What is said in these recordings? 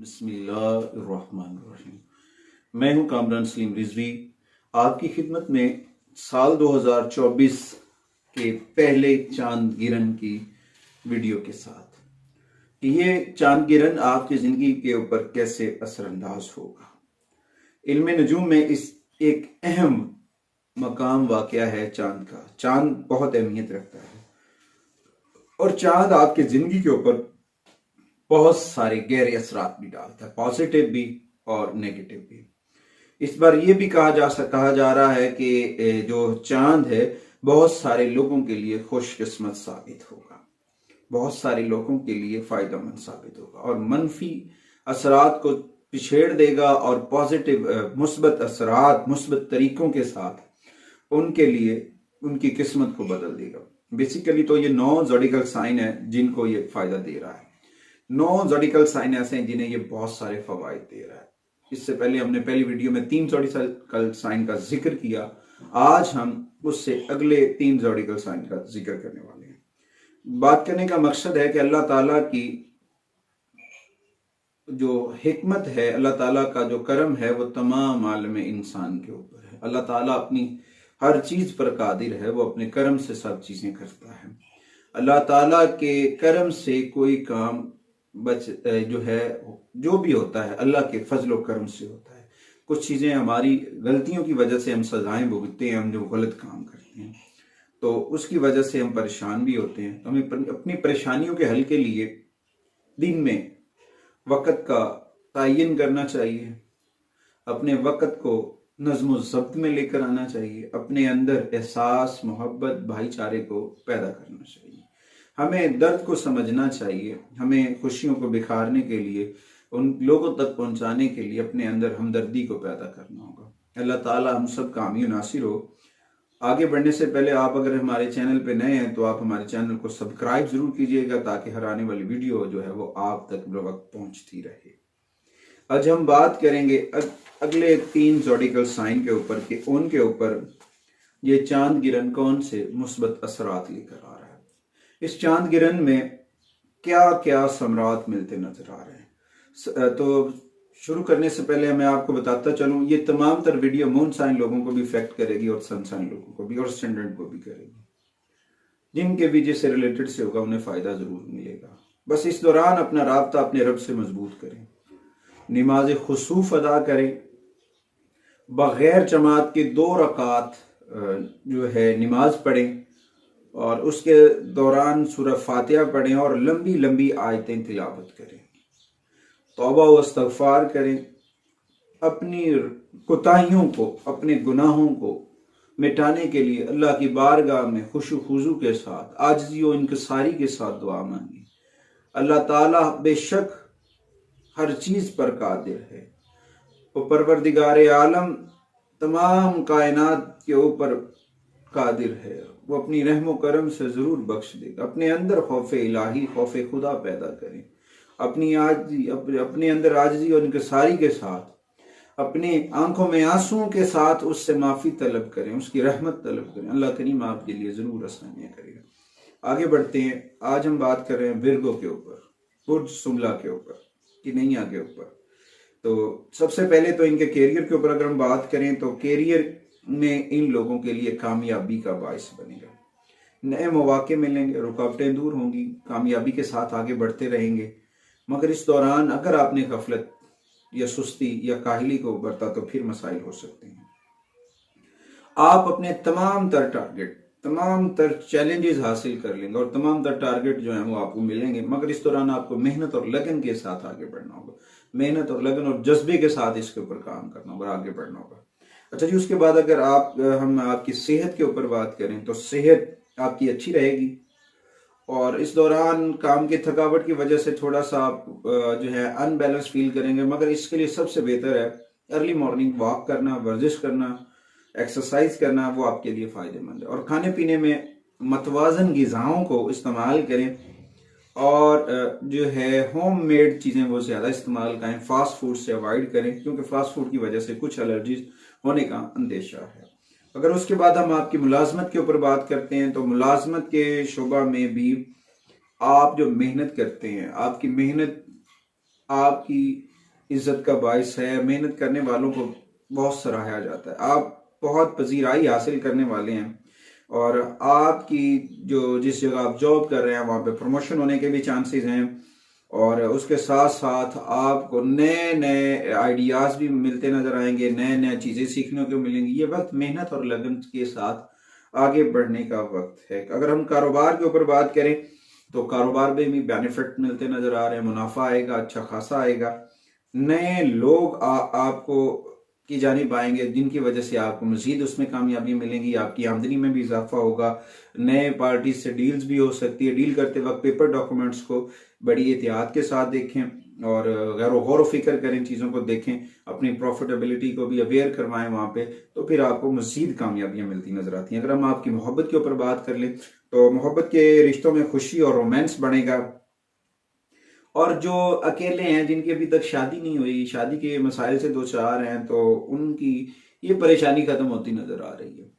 बिस्मिल्लाहिर्रहमानिर्रहीम। मैं हूं कामरान सलीम रिजवी, आपकी खिदमत में साल 2024 के पहले चांद गिरन की वीडियो के साथ। ये चांद गिरन आपकी ज़िंदगी के ऊपर कैसे असरअंदाज होगा। इल्म नजूम में इस एक अहम मकाम वाक़या है चांद का। चांद बहुत अहमियत रखता है और चांद आपकी ज़िंदगी के ऊपर बहुत सारे गहरे असरात भी डालता है, पॉजिटिव भी और नेगेटिव भी। इस बार ये भी कहा जा रहा है कि जो चांद है बहुत सारे लोगों के लिए खुशकिस्मत साबित होगा, बहुत सारे लोगों के लिए फायदेमंद साबित होगा और मनफी असरात को पिछेड़ देगा और पॉजिटिव मुस्बत असरात मुस्बत तरीकों के साथ उनके लिए उनकी किस्मत को बदल देगा। बेसिकली तो ये 9 ज़ोडिकल साइन है जिनको ये फायदा दे रहा है। 9 ज़ोडिकल साइन ऐसे हैं जिन्हें ये बहुत सारे फवाइद दे रहा है। इससे पहले हमने पहली वीडियो में 3 ज़ोडिकल साइन का जिक्र किया। आज हम उससे अगले 3 ज़ोडिकल साइन का जिक्र करने वाले हैं। बात करने का मकसद है कि अल्लाह ताला की जो हिकमत है, अल्लाह ताला का जो करम है वो तमाम आलम इंसान के ऊपर है। अल्लाह ताला अपनी हर चीज पर कादिर है, वो अपने करम से सब चीजें करता है। अल्लाह ताला के करम से कोई काम जो है जो भी होता है अल्लाह के फजल व करम से होता है। कुछ चीजें हमारी गलतियों की वजह से हम सजाएं भुगतते हैं, हम जो गलत काम करते हैं तो उसकी वजह से हम परेशान भी होते हैं। तो हमें अपनी परेशानियों के हल के लिए दिन में वक़्त का तयन करना चाहिए, अपने वक़्त को नज़्म ज़ब्त में लेकर आना चाहिए, अपने अंदर एहसास मोहब्बत भाईचारे को पैदा करना चाहिए। हमें दर्द को समझना चाहिए, हमें खुशियों को बिखारने के लिए उन लोगों तक पहुंचाने के लिए अपने अंदर हमदर्दी को पैदा करना होगा। अल्लाह ताला हम सब का हामी नासिर हो। आगे बढ़ने से पहले आप अगर हमारे चैनल पे नए हैं तो आप हमारे चैनल को सब्सक्राइब जरूर कीजिएगा ताकि हर आने वाली वीडियो जो है वो आप तक बवक्त पहुंचती रहे। आज हम बात करेंगे अगले 3 ज़ोडिकल साइन के ऊपर कि उनके ऊपर ये चांद गिरन कौन से मुस्बत असरात लेकर आ रहा है। इस चांद गिरन में क्या क्या समरात मिलते नजर आ रहे हैं। तो शुरू करने से पहले मैं आपको बताता चलूं, ये तमाम तर वीडियो मून साइन लोगों को भी इफेक्ट करेगी और सन साइन लोगों को भी और स्टैंडर्ड को भी करेगी। जिनके भी जिससे रिलेटेड से होगा उन्हें फायदा जरूर मिलेगा। बस इस दौरान अपना राब्ता अपने रब से मजबूत करें, नमाज खुसूफ अदा करें, बगैर जमात के 2 रकात जो है नमाज पढ़ें और उसके दौरान सूरह फातिहा पढ़ें और लंबी लंबी आयतें तिलावत करें, तौबा व इस्तग़फ़ार करें, अपनी कोताहियों को अपने गुनाहों को मिटाने के लिए अल्लाह की बारगाह में खुशू खुजू के साथ आजिज़ी व इंकिसारी के साथ दुआ मांगी। अल्लाह ताला बेशक हर चीज़ पर कादिर है, वो परवरदिगार आलम तमाम कायनात के ऊपर कादिर है, वो अपनी रहमो करम से ज़रूर बख्श देगा। अपने अंदर खौफ इलाही खौफ खुदा पैदा करें, अपने अंदर आजिज़ी और इंकिसारी के साथ अपने आंखों में आंसुओं के साथ उससे माफ़ी तलब करें, उसकी रहमत तलब करें। अल्लाह करीम आपके लिए ज़रूर आसानियाँ करेगा। आगे बढ़ते हैं। आज हम बात कर रहे हैं विर्गो के ऊपर, बुर्ज सुमला के ऊपर कि नहीं आगे ऊपर। तो सबसे पहले तो इनके कैरियर के ऊपर अगर हम बात करें तो कैरियर में इन लोगों के लिए कामयाबी का बायस बनेगा, नए मौके मिलेंगे, रुकावटें दूर होंगी, कामयाबी के साथ आगे बढ़ते रहेंगे। मगर इस दौरान अगर आपने गफलत या सुस्ती या काहली को बरता तो फिर मसाइल हो सकते हैं। आप अपने तमाम तर टारगेट तमाम तर चैलेंजेस हासिल कर लेंगे और तमाम तर टारगेट जो है वो आपको मिलेंगे, मगर इस दौरान आपको मेहनत और लगन के साथ आगे बढ़ना होगा, मेहनत और लगन और जज्बे के साथ इसके ऊपर काम करना होगा, आगे बढ़ना होगा। अच्छा जी, उसके बाद अगर हम आपकी सेहत के ऊपर बात करें तो सेहत आपकी अच्छी रहेगी और इस दौरान काम की थकावट की वजह से थोड़ा सा आप जो है अनबैलेंस फील करेंगे, मगर इसके लिए सबसे बेहतर है अर्ली मॉर्निंग वॉक करना, वर्जिश करना, एक्सरसाइज करना, वो आपके लिए फ़ायदेमंद है। और खाने पीने में मतवाजन ग़िज़ाओं को इस्तेमाल करें और जो है होम मेड चीज़ें वो ज़्यादा इस्तेमाल करें, फास्ट फूड से अवॉइड करें क्योंकि फास्ट फूड की वजह से कुछ एलर्जीज होने का अंदेशा है। अगर उसके बाद हम आपकी मुलाजमत के ऊपर बात करते हैं तो मुलाजमत के शोबा में भी आप जो मेहनत करते हैं, आपकी मेहनत आपकी इज्जत का बायस है। मेहनत करने वालों को बहुत सराहा जाता है। आप बहुत पजीराई हासिल करने वाले हैं और आपकी जो जिस जगह आप जॉब कर रहे हैं वहां पे प्रमोशन होने के भी चांसेस हैं और उसके साथ साथ आपको नए नए आइडियाज भी मिलते नजर आएंगे, नए नए चीजें सीखने को मिलेंगी। ये वक्त मेहनत और लगन के साथ आगे बढ़ने का वक्त है। अगर हम कारोबार के ऊपर बात करें तो कारोबार में भी बेनिफिट मिलते नजर आ रहे हैं, मुनाफा आएगा, अच्छा खासा आएगा। नए लोग आपको की जानिब आएंगे जिनकी वजह से आपको मजीद उसमें कामयाबी मिलेंगी, आपकी आमदनी में भी इजाफा होगा। नए पार्टी से डील्स भी हो सकती है। डील करते वक्त पेपर डॉक्यूमेंट्स को बड़ी एहतियात के साथ देखें और गौर फिक्र करें, चीज़ों को देखें, अपनी प्रॉफिटेबिलिटी को भी अवेयर करवाएं वहां पे, तो फिर आपको मजीद कामयाबियां मिलती नजर आती हैं। अगर हम आपकी मोहब्बत के ऊपर बात कर लें तो मोहब्बत के रिश्तों में खुशी और रोमांस बढ़ेगा। और जो अकेले हैं, जिनकी अभी तक शादी नहीं हुई, शादी के मसाइल से दो चार हैं, तो उनकी ये परेशानी खत्म होती नजर आ रही है।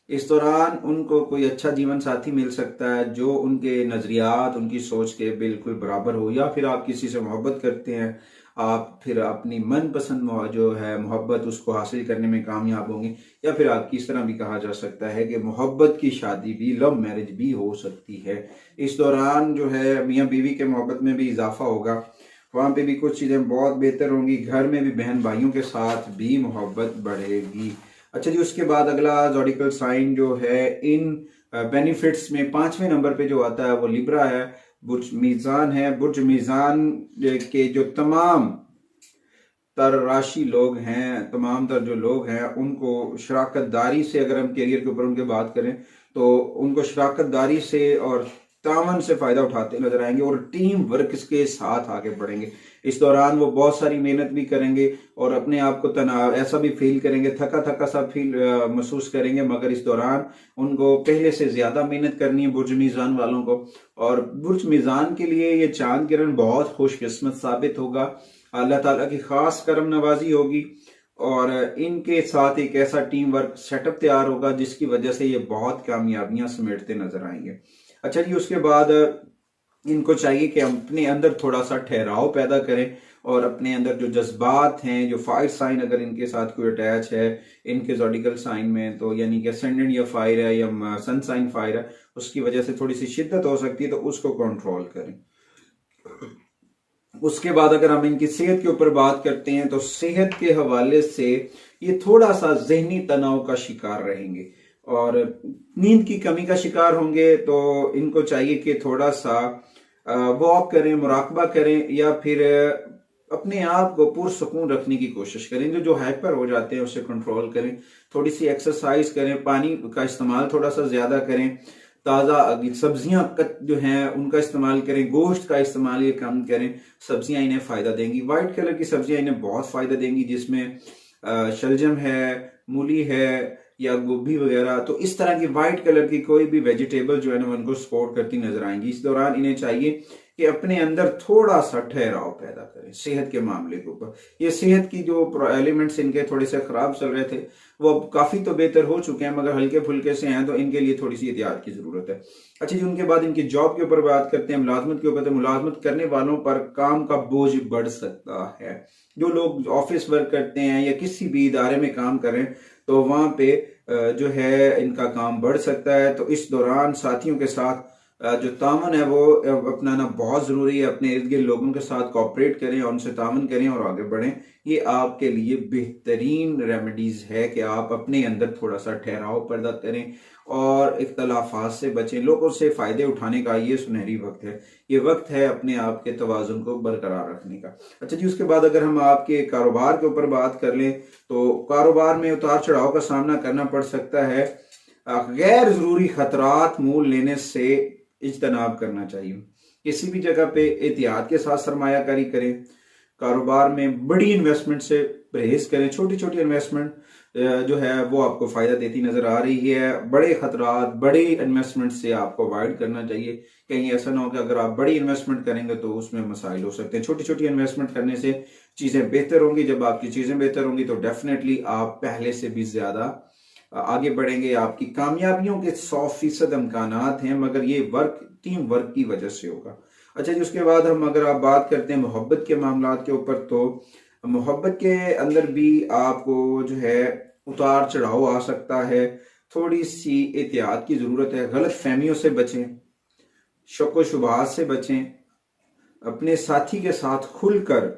इस दौरान उनको कोई अच्छा जीवन साथी मिल सकता है जो उनके नजरियात, उनकी सोच के बिल्कुल बराबर हो। या फिर आप किसी से मोहब्बत करते हैं, आप फिर अपनी मनपसंद जो है मोहब्बत उसको हासिल करने में कामयाब होंगे। या फिर आपकी इस तरह भी कहा जा सकता है कि मोहब्बत की शादी भी, लव मैरिज भी हो सकती है। इस दौरान जो है मियाँ बीवी के मोहब्बत में भी इजाफा होगा, वहाँ पे भी कुछ चीज़ें बहुत बेहतर होंगी। घर में भी बहन भाइयों के साथ भी मोहब्बत बढ़ेगी। अच्छा जी, उसके बाद अगला ज़ोडिकल साइन जो है इन बेनिफिट्स में 5वें नंबर पे जो आता है वो लिब्रा है, बुर्ज मीज़ान है। बुर्ज मीज़ान के जो तमाम तर राशि लोग हैं, तमाम तर जो लोग हैं, उनको शराकतदारी से, अगर हम करियर के ऊपर उनके बात करें तो उनको शराकतदारी से और तावन से फायदा उठाते नजर आएंगे और टीम वर्क के साथ आगे बढ़ेंगे। इस दौरान वो बहुत सारी मेहनत भी करेंगे और अपने आप को तनाव ऐसा भी फील करेंगे, थका थका सा फील महसूस करेंगे, मगर इस दौरान उनको पहले से ज्यादा मेहनत करनी है बुर्ज मीज़ान वालों को। और बुर्ज मीज़ान के लिए ये चांद किरण बहुत खुशकिस्मत साबित होगा। अल्लाह ताला की खास करम नवाजी होगी और इनके साथ एक ऐसा टीम वर्क सेटअप तैयार होगा जिसकी वजह से ये बहुत कामयाबियां समेटते नजर आएंगे। अच्छा जी, उसके बाद इनको चाहिए कि अपने अंदर थोड़ा सा ठहराव पैदा करें और अपने अंदर जो जज्बात हैं, जो फायर साइन अगर इनके साथ कोई अटैच है इनके ज़ोडिकल साइन में, तो यानी कि असेंडेंट या फायर है या सन साइन फायर है, उसकी वजह से थोड़ी सी शिद्दत हो सकती है, तो उसको कंट्रोल करें। उसके बाद अगर हम इनकी सेहत के ऊपर बात करते हैं तो सेहत के हवाले से ये थोड़ा सा जहनी तनाव का शिकार रहेंगे और नींद की कमी का शिकार होंगे। तो इनको चाहिए कि थोड़ा सा वॉक करें, मुराकबा करें या फिर अपने आप को पुरसुकून रखने की कोशिश करें। जो हाइपर हो जाते हैं उसे कंट्रोल करें, थोड़ी सी एक्सरसाइज करें, पानी का इस्तेमाल थोड़ा सा ज्यादा करें, ताज़ा सब्जियां जो हैं उनका इस्तेमाल करें, गोश्त का इस्तेमाल ये कम करें। सब्जियां इन्हें फायदा देंगी, वाइट कलर की सब्जियां इन्हें बहुत फायदा देंगी जिसमें शलजम है, मूली है या गोभी वगैरह। तो इस तरह की वाइट कलर की कोई भी वेजिटेबल जो है ना उनको सपोर्ट करती नजर आएंगी। इस दौरान इन्हें चाहिए कि अपने अंदर थोड़ा सा ठहराव पैदा करें सेहत के मामले के ऊपर। ये सेहत की जो एलिमेंट्स इनके थोड़े से खराब चल रहे थे वो अब काफी तो बेहतर हो चुके हैं, मगर हल्के फुल्के से हैं, तो इनके लिए थोड़ी सी एहतियात की जरूरत है। अच्छा जी, उनके बाद इनकी जॉब के ऊपर बात करते हैं, मुलाजमत के ऊपर। तो मुलाजमत करने वालों पर काम का बोझ बढ़ सकता है। जो लोग ऑफिस वर्क करते हैं या किसी भी इदारे में काम करें तो वहां पे जो है इनका काम बढ़ सकता है। तो इस दौरान साथियों के साथ जो तामन है वो अपनाना बहुत जरूरी है। अपने इर्द गिर्द लोगों के साथ कोऑपरेट करें और उनसे तामन करें और आगे बढ़ें। ये आपके लिए बेहतरीन रेमेडीज है कि आप अपने अंदर थोड़ा सा ठहराव पैदा करें और इख्तलाफात से बचें। लोगों से फायदे उठाने का ये सुनहरी वक्त है। ये वक्त है अपने आप के तवाजुन को बरकरार रखने का। अच्छा जी, उसके बाद अगर हम आपके कारोबार के ऊपर बात कर लें तो कारोबार में उतार चढ़ाव का सामना करना पड़ सकता है। गैर जरूरी खतरात मोल लेने से इज्तनाब करना चाहिए। किसी भी जगह पे एहतियात के साथ सरमायाकारी करें। कारोबार में बड़ी इन्वेस्टमेंट से परहेज करें। छोटी छोटी इन्वेस्टमेंट जो है वो आपको फायदा देती नजर आ रही है। बड़े खतरात, बड़ी इन्वेस्टमेंट से आपको अवॉइड करना चाहिए। कहीं ऐसा ना हो कि अगर आप बड़ी इन्वेस्टमेंट करेंगे तो उसमें मसाइल हो सकते हैं। छोटी छोटी इन्वेस्टमेंट करने से चीजें बेहतर होंगी। जब आपकी चीजें बेहतर होंगी तो डेफिनेटली आप पहले से भी ज्यादा आगे बढ़ेंगे। आपकी कामयाबियों के 100% इम्कानात हैं, मगर ये वर्क टीम वर्क की वजह से होगा। अच्छा जी, उसके बाद हम अगर आप बात करते हैं मोहब्बत के मामलात के ऊपर, तो मोहब्बत के अंदर भी आपको जो है उतार चढ़ाव आ सकता है, थोड़ी सी एहतियात की जरूरत है। गलत फहमियों से बचें, शक व शुबहात से बचें, अपने साथी के साथ खुलकर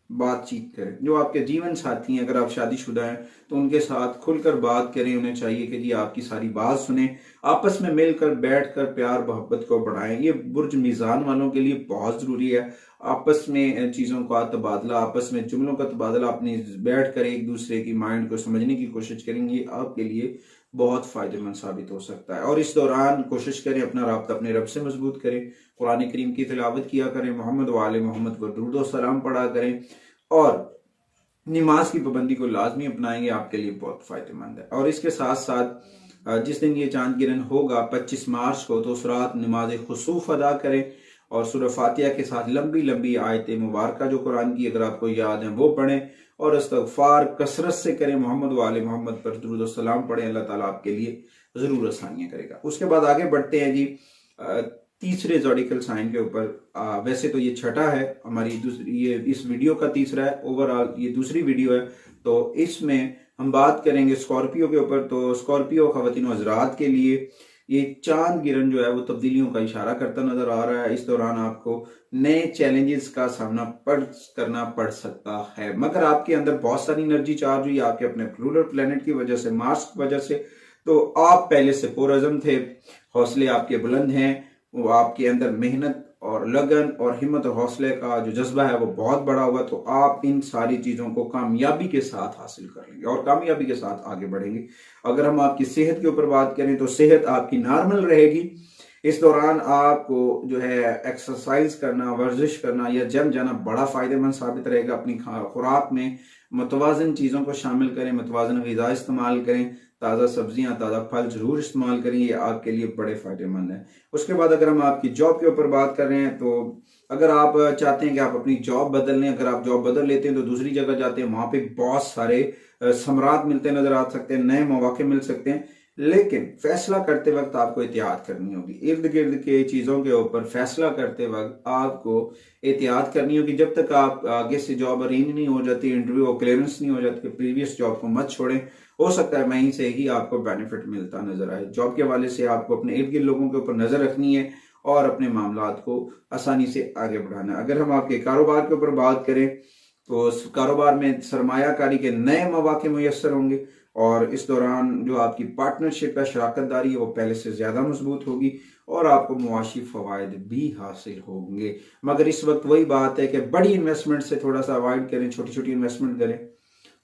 बातचीत करें। जो आपके जीवन साथी हैं, अगर आप शादीशुदा हैं तो उनके साथ खुलकर बात करें। उन्हें चाहिए कि जी आपकी सारी बात सुने, आपस में मिलकर बैठकर प्यार मोहब्बत को बढ़ाएं। ये बुर्ज मीज़ान वालों के लिए बहुत ज़रूरी है। आपस में चीज़ों का तबादला, आपस में जुमलों का तबादला, अपनी बैठ कर एक दूसरे की माइंड को समझने की कोशिश करेंगे, आपके लिए बहुत फायदेमंद साबित हो सकता है। और इस दौरान कोशिश करें अपना राब्ता अपने रब से मजबूत करें, कुरान करीम की तिलावत किया करें, मोहम्मद वाले मोहम्मद पर दुरूद और सलाम पढ़ा करें, और नमाज की पाबंदी को लाजमी अपनाएंगे, आपके लिए बहुत फायदेमंद है। और इसके साथ साथ जिस दिन ये चांद गिरन होगा 25 मार्च को, तो उस रात नमाज खुसूफ अदा करें और सूरह फातिहा के साथ लंबी लंबी आयत मुबारक जो कुरान की अगर आपको याद है वो पढ़ें, और इस्तगफार कसरत से करें, मोहम्मद वाले मोहम्मद पर दुरूद और सलाम पढ़ें। अल्लाह ताला आपके लिए जरूर आसानियां करेगा। उसके बाद आगे बढ़ते हैं जी तीसरे ज़ोडिकल साइन के ऊपर। वैसे तो ये छठा है हमारी दूसरी, ये इस वीडियो का तीसरा है, ओवरऑल ये दूसरी वीडियो है। तो इसमें हम बात करेंगे स्कॉर्पियो के ऊपर। तो स्कॉर्पियो खवातीन हज़रात के लिए ये चांद गिरन जो है वो तब्दीलियों का इशारा करता नजर आ रहा है। इस दौरान आपको नए चैलेंजेस का सामना करना पड़ सकता है, मगर आपके अंदर बहुत सारी एनर्जी चार्ज हुई आपके अपने रूलर प्लेनेट की वजह से, मार्स की वजह से। तो आप पहले से पुरअज़म थे, हौसले आपके बुलंद हैं, वो आपके अंदर मेहनत और लगन और हिम्मत और हौसले का जो जज्बा है वो बहुत बड़ा हुआ। तो आप इन सारी चीज़ों को कामयाबी के साथ हासिल कर लेंगे और कामयाबी के साथ आगे बढ़ेंगे। अगर हम आपकी सेहत के ऊपर बात करें तो सेहत आपकी नॉर्मल रहेगी। इस दौरान आपको जो है एक्सरसाइज करना, वर्जिश करना या जिम जाना बड़ा फायदेमंद साबित रहेगा। अपनी खुराक में मुतवाज़न चीज़ों को शामिल करें, मुतवाज़न ग़िज़ा इस्तेमाल करें, ताज़ा सब्जियां, ताज़ा फल जरूर इस्तेमाल करें, ये आपके लिए बड़े फायदेमंद है। उसके बाद अगर हम आपकी जॉब के ऊपर बात कर रहे हैं तो अगर आप चाहते हैं कि आप अपनी जॉब बदल लें, अगर आप जॉब बदल लेते हैं तो दूसरी जगह जाते हैं, वहां पे बहुत सारे समरात मिलते नजर आ सकते हैं, नए मौके मिल सकते हैं, लेकिन फैसला करते वक्त आपको एहतियात करनी होगी। इर्द गिर्द के चीज़ों के ऊपर फैसला करते वक्त आपको एहतियात करनी होगी। जब तक आप आगे से जॉब अरेंज नहीं हो जाती, इंटरव्यू और क्लियरेंस नहीं हो जाती, प्रीवियस जॉब को मत छोड़ें। हो सकता है वहीं से ही आपको बेनिफिट मिलता नजर आए। जॉब के हवाले से आपको अपने इर्द गिर्द लोगों के ऊपर नजर रखनी है और अपने मामलात को आसानी से आगे बढ़ाना है। अगर हम आपके कारोबार के ऊपर बात करें तो उस कारोबार में सरमायाकारी के नए मौके मुयस्सर होंगे और इस दौरान जो आपकी पार्टनरशिप है, शराकतदारी है, वो पहले से ज्यादा मजबूत होगी और आपको मुआशी फवायद भी हासिल होंगे। मगर इस वक्त वही बात है कि बड़ी इन्वेस्टमेंट से थोड़ा सा अवॉइड करें, छोटी छोटी इन्वेस्टमेंट करें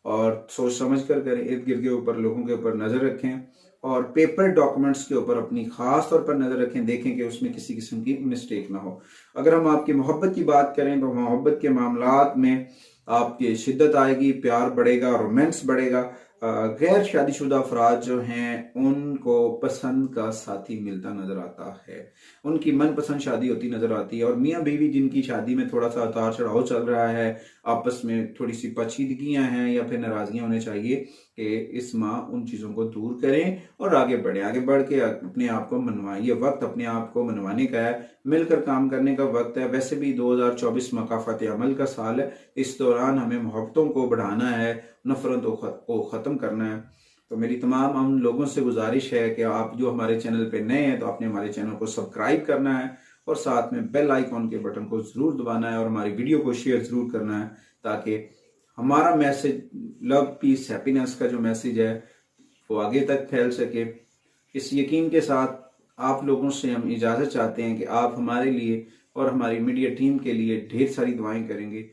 और सोच समझ कर करें। इर्द गिर्द के ऊपर लोगों के ऊपर नजर रखें और पेपर डॉक्यूमेंट्स के ऊपर अपनी खास तौर पर नजर रखें, देखें कि उसमें किसी किस्म की मिस्टेक ना हो। अगर हम आपकी मोहब्बत की बात करें तो मोहब्बत के मामलात में आपकी शिद्दत आएगी, प्यार बढ़ेगा, रोमांस बढ़ेगा। गैर शादीशुदा अफराद जो हैं उनको पसंद का साथी मिलता नजर आता है, उनकी मनपसंद शादी होती नजर आती है। और मियाँ बीवी जिनकी शादी में थोड़ा सा उतार चढ़ाव चल रहा है, आपस में थोड़ी सी पेचीदगियां हैं या फिर नाराजगियां होनी चाहिए कि इस माह उन चीज़ों को दूर करें और आगे बढ़ें, आगे बढ़ के अपने आप को मनवाएं। ये वक्त अपने आप को मनवाने का है, मिलकर काम करने का वक्त है। वैसे भी 2024 मकाफत अमल का साल है, इस दौरान हमें मोहब्बतों को बढ़ाना है, नफरतों को ख़त्म करना है। तो मेरी तमाम हम लोगों से गुजारिश है कि आप जो हमारे चैनल पे नए हैं तो आपने हमारे चैनल को सब्सक्राइब करना है और साथ में बेल आइकॉन के बटन को ज़रूर दबाना है और हमारी वीडियो को शेयर ज़रूर करना है, ताकि हमारा मैसेज लव पीस हैप्पीनेस का जो मैसेज है वो आगे तक फैल सके। इस यकीन के साथ आप लोगों से हम इजाज़त चाहते हैं कि आप हमारे लिए और हमारी मीडिया टीम के लिए ढेर सारी दुआएं करेंगे।